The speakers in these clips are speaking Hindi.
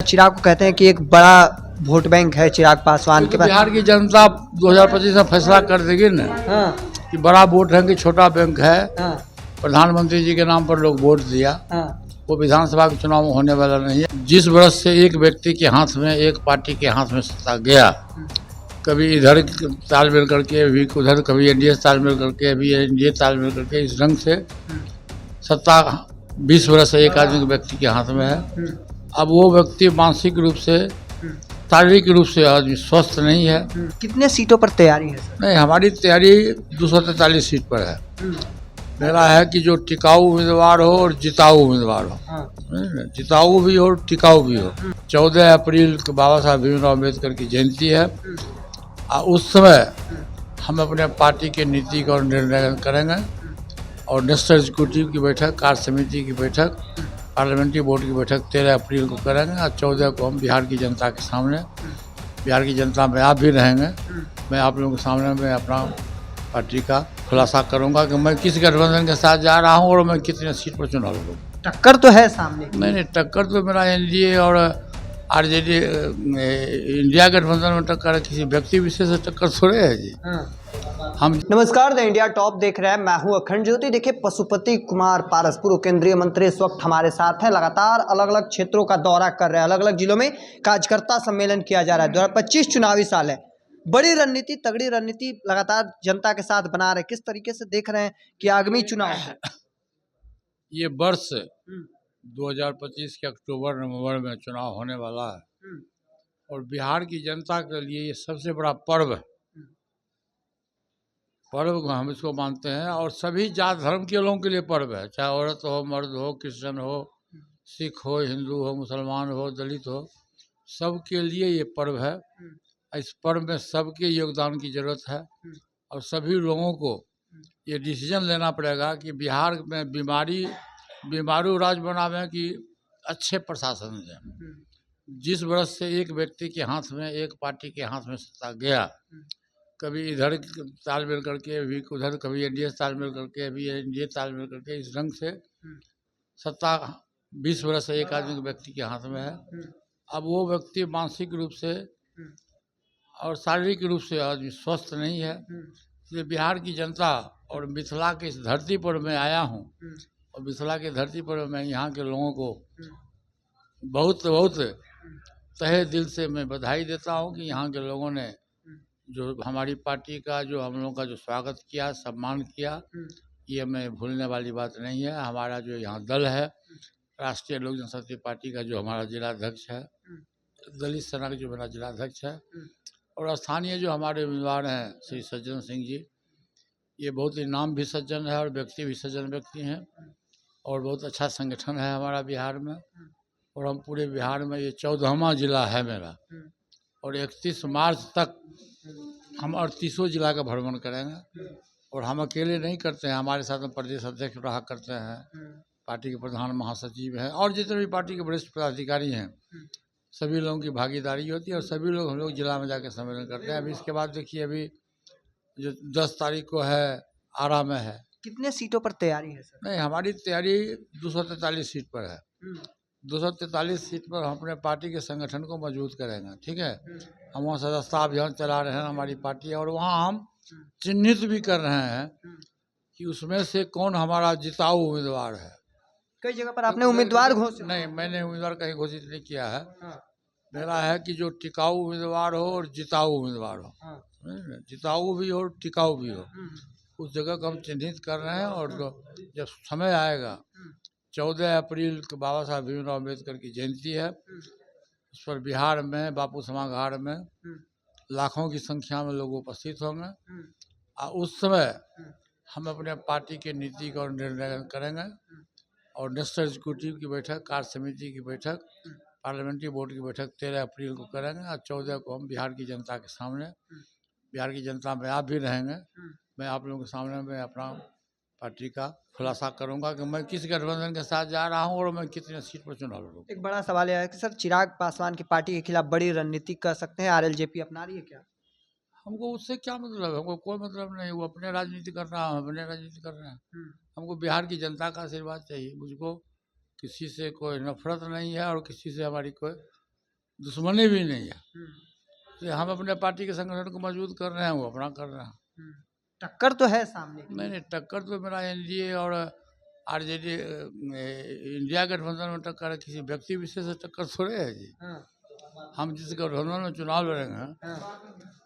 चिराग को कहते हैं कि एक बड़ा वोट बैंक है चिराग पासवान के तो पास। बिहार की जनता 2025 में फैसला कर देगी ना हाँ कि बड़ा वोट है कि छोटा बैंक है। हाँ प्रधानमंत्री जी के नाम पर लोग वोट दिया, हाँ वो विधानसभा के चुनाव में होने वाला नहीं है। जिस वर्ष से एक व्यक्ति के हाथ में, एक पार्टी के हाथ में सत्ता गया, कभी इधर तालमेल करके, अभी उधर, कभी एनडीए तालमेल करके, अभी एनडीए तालमेल करके, इस ढंग से सत्ता 20 वर्ष से एक आदमी के व्यक्ति के हाथ में है। अब वो व्यक्ति मानसिक रूप से, शारीरिक रूप से आदमी स्वस्थ नहीं है। कितने सीटों पर तैयारी है सर? नहीं, हमारी तैयारी 243 सीट पर है। मेरा है कि जो टिकाऊ उम्मीदवार हो और जिताऊ उम्मीदवार हो, जिताऊ भी हो और टिकाऊ भी हो। 14 अप्रैल को बाबा साहब भीमराव अम्बेडकर की जयंती है और उस समय हम अपने पार्टी के नीति का निर्णय करेंगे और नेशनल एग्जीक्यूटिव की बैठक, कार्य समिति की बैठक, पार्लियामेंट्री बोर्ड की बैठक 13 अप्रैल को करेंगे और 14 को हम बिहार की जनता के सामने, बिहार की जनता में आप भी रहेंगे, मैं आप लोगों के सामने मैं अपना पार्टी का खुलासा करूंगा कि मैं किस गठबंधन के साथ जा रहा हूं और मैं कितने सीट पर चुनाव लड़ूंगा। टक्कर तो है सामने। नहीं, टक्कर तो मेरा एनडीए और आरजेडी इंडिया गठबंधन में टक्कर है, किसी व्यक्ति विशेष से टक्कर थोड़े है जी। हम नमस्कार, द इंडिया टॉप देख रहे हैं, मैं हूं अखंड ज्योति। देखिए, पशुपति कुमार पारस, पूर्व केंद्रीय मंत्री, इस वक्त हमारे साथ हैं। लगातार अलग अलग क्षेत्रों का दौरा कर रहे हैं, अलग अलग जिलों में कार्यकर्ता सम्मेलन किया जा रहा है। 2025 चुनावी साल है, बड़ी रणनीति, तगड़ी रणनीति लगातार जनता के साथ बना रहे। किस तरीके से देख रहे हैं कि आगामी चुनाव है? ये वर्ष 2025 के अक्टूबर नवंबर में चुनाव होने वाला है और बिहार की जनता के लिए ये सबसे बड़ा पर्व है। पर्व को हम इसको मानते हैं और सभी जात धर्म के लोगों के लिए पर्व है, चाहे औरत हो, मर्द हो, क्रिश्चियन हो, सिख हो, हिंदू हो, मुसलमान हो, दलित हो, सबके लिए ये पर्व है। इस पर्व में सबके योगदान की जरूरत है और सभी लोगों को ये डिसीजन लेना पड़ेगा कि बिहार में बीमारू राज्य बनावे कि अच्छे प्रशासन दें। जिस वर्ष से एक व्यक्ति के हाथ में, एक पार्टी के हाथ में सत्ता गया, कभी इधर तालमेल करके, अभी उधर, कभी एनडीए तालमेल करके, अभी एनडीए तालमेल करके, इस ढंग से सत्ता 20 वर्ष से एक आदमी के व्यक्ति के हाथ में है। अब वो व्यक्ति मानसिक रूप से और शारीरिक रूप से आदमी स्वस्थ नहीं है। इसलिए बिहार की जनता और मिथिला की इस धरती पर मैं आया हूँ और मिथिला की धरती पर मैं यहाँ के लोगों को बहुत बहुत तहे दिल से मैं बधाई देता हूँ कि यहाँ के लोगों ने जो हमारी पार्टी का, जो हम लोगों का जो स्वागत किया, सम्मान किया, ये मैं भूलने वाली बात नहीं है। हमारा जो यहाँ दल है, राष्ट्रीय लोक जनशक्ति पार्टी का जो हमारा जिलाध्यक्ष है, दलित सेना का जो मेरा जिलाध्यक्ष है, और स्थानीय जो हमारे उम्मीदवार हैं श्री सज्जन सिंह जी, ये बहुत ही नाम भी सज्जन है और व्यक्ति भी सज्जन व्यक्ति हैं और बहुत अच्छा संगठन है हमारा बिहार में। और हम पूरे बिहार में, ये 14वां जिला है मेरा और 31 मार्च तक हम 38 जिला का भ्रमण करेंगे। और हम अकेले नहीं करते हैं, हमारे साथ में प्रदेश अध्यक्ष रहा करते हैं, पार्टी के प्रधान महासचिव हैं और जितने भी पार्टी के वरिष्ठ पदाधिकारी हैं, सभी लोगों की भागीदारी होती है और सभी लोग, हम लोग जिला में जाकर सम्मेलन करते हैं। अभी इसके बाद देखिए, अभी जो 10 तारीख को है, आरा में है। कितने सीटों पर तैयारी है सर? नहीं, हमारी तैयारी 243 सीट पर है। 243 सीट पर हम अपने पार्टी के संगठन को मजबूत करेंगे। ठीक है, हम वहाँ सदस्यता अभियान चला रहे हैं, हमारी पार्टी, और वहाँ हम चिन्हित भी कर रहे हैं कि उसमें से कौन हमारा जिताऊ उम्मीदवार है। कई जगह पर आपने उम्मीदवार घोषित? नहीं, मैंने उम्मीदवार कहीं घोषित नहीं किया है। मेरा है कि जो टिकाऊ उम्मीदवार हो और जिताऊ उम्मीदवार हो, जिताऊ भी हो और टिकाऊ भी हो, उस जगह को हम चिन्हित कर रहे हैं। और जब समय आएगा, 14 अप्रैल को बाबा साहब भीमराव अम्बेडकर की जयंती है, उस पर बिहार में बापू सभागार में लाखों की संख्या में लोग उपस्थित होंगे और उस समय हम अपने पार्टी के नीति का निर्णय करेंगे और नेशनल एग्जीक्यूटिव की बैठक, कार्य समिति की बैठक, पार्लियामेंट्री बोर्ड की बैठक 13 अप्रैल को करेंगे और 14 को हम बिहार की जनता के सामने, बिहार की जनता में आप भी रहेंगे, मैं आप लोगों के सामने मैं अपना पार्टी का खुलासा करूंगा कि मैं किस गठबंधन के साथ जा रहा हूं और मैं कितने सीट पर चुनाव लड़ूंगा। एक बड़ा सवाल यह है कि सर, चिराग पासवान की पार्टी के खिलाफ बड़ी रणनीति कर सकते हैं, आरएलजेपी अपना रही है क्या? हमको उससे क्या मतलब है? हमको कोई मतलब नहीं। वो अपने राजनीति कर रहा है, हम अपने राजनीति कर रहे हैं। हमको बिहार की जनता का आशीर्वाद चाहिए। मुझको किसी से कोई नफरत नहीं है और किसी से हमारी कोई दुश्मनी भी नहीं है। तो हम अपने पार्टी के संगठन को मजबूत कर रहे हैं, वो अपना कर रहे हैं। टक्कर तो है सामने। नहीं, टक्कर तो मेरा एनडीए और आरजेडी इंडिया गठबंधन में टक्कर है, किसी व्यक्ति विशेष से टक्कर थोड़े है जी। हम जिस गठबंधन में चुनाव लड़ेंगे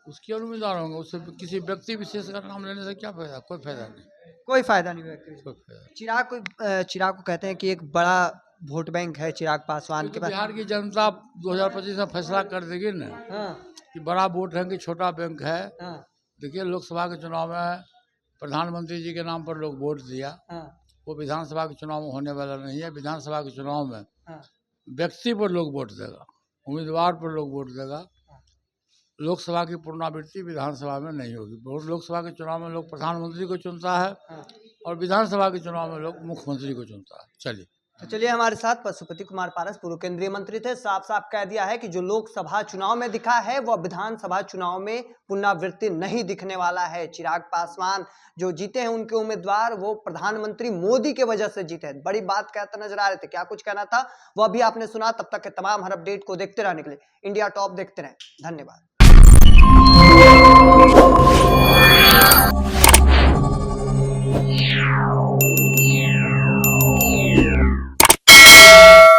उसके उम्मीदवार होंगे, उससे किसी व्यक्ति विशेष का नाम लेने से क्या फायदा? कोई फायदा नहीं। कोई फायदा नहीं व्यक्ति। कोई फायदा। चिराग को कहते हैं कि एक बड़ा वोट बैंक है चिराग पासवान के पास। बिहार की जनता 2025 में फैसला कर देगी ना कि बड़ा वोट है कि छोटा बैंक है। देखिए, लोकसभा के चुनाव में प्रधानमंत्री जी के नाम पर लोग वोट दिया, वो विधानसभा के चुनाव में होने वाला नहीं है। विधानसभा के चुनाव में व्यक्ति पर लोग वोट देगा, उम्मीदवार पर लोग वोट देगा। लोकसभा की पुनरावृत्ति विधानसभा में नहीं होगी। लोकसभा के चुनाव में लोग प्रधानमंत्री को चुनता है और विधानसभा के चुनाव में लोग मुख्यमंत्री को चुनता है। चलिए, तो चलिए, हमारे साथ पशुपति कुमार पारस पूर्व केंद्रीय मंत्री थे। साफ साफ कह दिया है कि जो लोकसभा चुनाव में दिखा है वह विधानसभा चुनाव में पुनरावृत्ति नहीं दिखने वाला है। चिराग पासवान जो जीते हैं, उनके उम्मीदवार वो प्रधानमंत्री मोदी के वजह से जीते हैं। बड़ी बात कहते नजर आ रहे थे। क्या कुछ कहना था वह भी आपने सुना। तब तक के तमाम हर अपडेट को देखते रहने के लिए इंडिया टॉप देखते रहें। धन्यवाद।